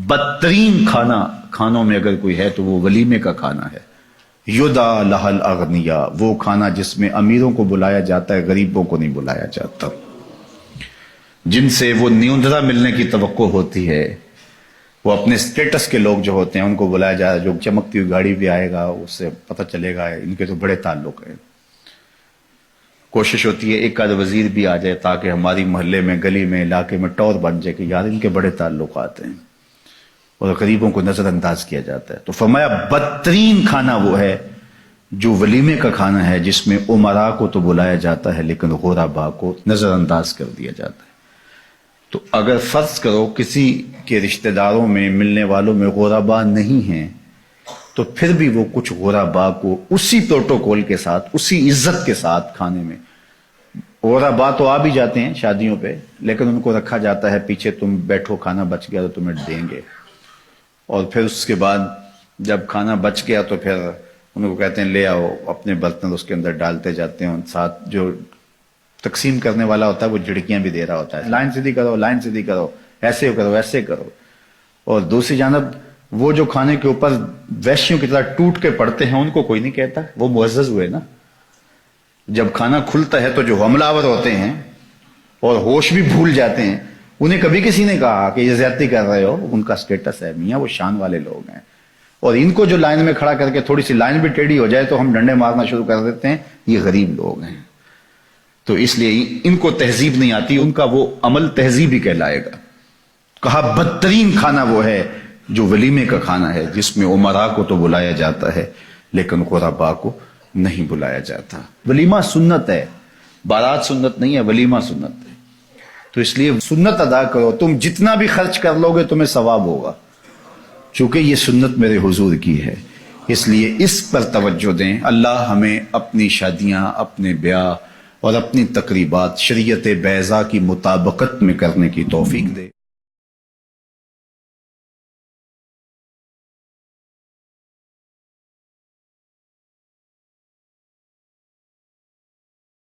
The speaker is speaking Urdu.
بدترین کھانا کھانوں میں اگر کوئی ہے تو وہ ولیمے کا کھانا ہے۔ یدا لہل اغنیا، وہ کھانا جس میں امیروں کو بلایا جاتا ہے، غریبوں کو نہیں بلایا جاتا، جن سے وہ نیوندرا ملنے کی توقع ہوتی ہے، وہ اپنے سٹیٹس کے لوگ جو ہوتے ہیں ان کو بلایا جائے، جو چمکتی ہوئی گاڑی بھی آئے گا اس سے پتہ چلے گا ان کے تو بڑے تعلق ہیں۔ کوشش ہوتی ہے ایک آدھ وزیر بھی آ جائے تاکہ ہماری محلے میں، گلی میں، علاقے میں ٹور بن جائے کہ یار ان کے بڑے تعلقات ہیں، اور غریبوں کو نظر انداز کیا جاتا ہے۔ تو فرمایا بدترین کھانا وہ ہے جو ولیمے کا کھانا ہے، جس میں امراء کو تو بلایا جاتا ہے لیکن غرباء کو نظر انداز کر دیا جاتا ہے۔ تو اگر فرض کرو کسی کے رشتہ داروں میں، ملنے والوں میں غرباء نہیں ہیں، تو پھر بھی وہ کچھ غرباء کو اسی پروٹوکول کے ساتھ، اسی عزت کے ساتھ کھانے میں، غرباء تو آ بھی جاتے ہیں شادیوں پہ لیکن ان کو رکھا جاتا ہے پیچھے، تم بیٹھو کھانا بچ گیا تو تمہیں دیں گے، اور پھر اس کے بعد جب کھانا بچ گیا تو پھر ان کو کہتے ہیں لے آؤ، اپنے برتن اس کے اندر ڈالتے جاتے ہیں، ساتھ جو تقسیم کرنے والا ہوتا ہے وہ جھڑکیاں بھی دے رہا ہوتا ہے، لائن سیدھی کرو، لائن سیدھی کرو، ایسے کرو، ایسے کرو۔ اور دوسری جانب وہ جو کھانے کے اوپر ویشیوں کی طرح ٹوٹ کے پڑتے ہیں ان کو کوئی نہیں کہتا، وہ معزز ہوئے نا۔ جب کھانا کھلتا ہے تو جو حملہ آور ہوتے ہیں اور ہوش بھی بھول جاتے ہیں، انہیں کبھی کسی نے کہا کہ یہ زیادتی کر رہے ہو، ان کا سٹیٹس ہے، میاں وہ شان والے لوگ ہیں، اور ان کو جو لائن میں کھڑا کر کے تھوڑی سی لائن بھی ٹیڑھی ہو جائے تو ہم ڈنڈے مارنا شروع کر دیتے ہیں، یہ غریب لوگ ہیں۔ تو اس لیے ان کو تہذیب نہیں آتی، ان کا وہ عمل تہذیب ہی کہلائے گا۔ کہا بدترین کھانا وہ ہے جو ولیمے کا کھانا ہے، جس میں امراء کو تو بلایا جاتا ہے لیکن غرباء کو نہیں بلایا جاتا۔ ولیمہ سنت ہے، بارات سنت نہیں ہے، ولیمہ سنت ہے۔ تو اس لیے سنت ادا کرو، تم جتنا بھی خرچ کر لو گے تمہیں ثواب ہوگا، چونکہ یہ سنت میرے حضور کی ہے، اس لیے اس پر توجہ دیں۔ اللہ ہمیں اپنی شادیاں، اپنے بیاہ اور اپنی تقریبات شریعت بیضاء کی مطابقت میں کرنے کی توفیق دے۔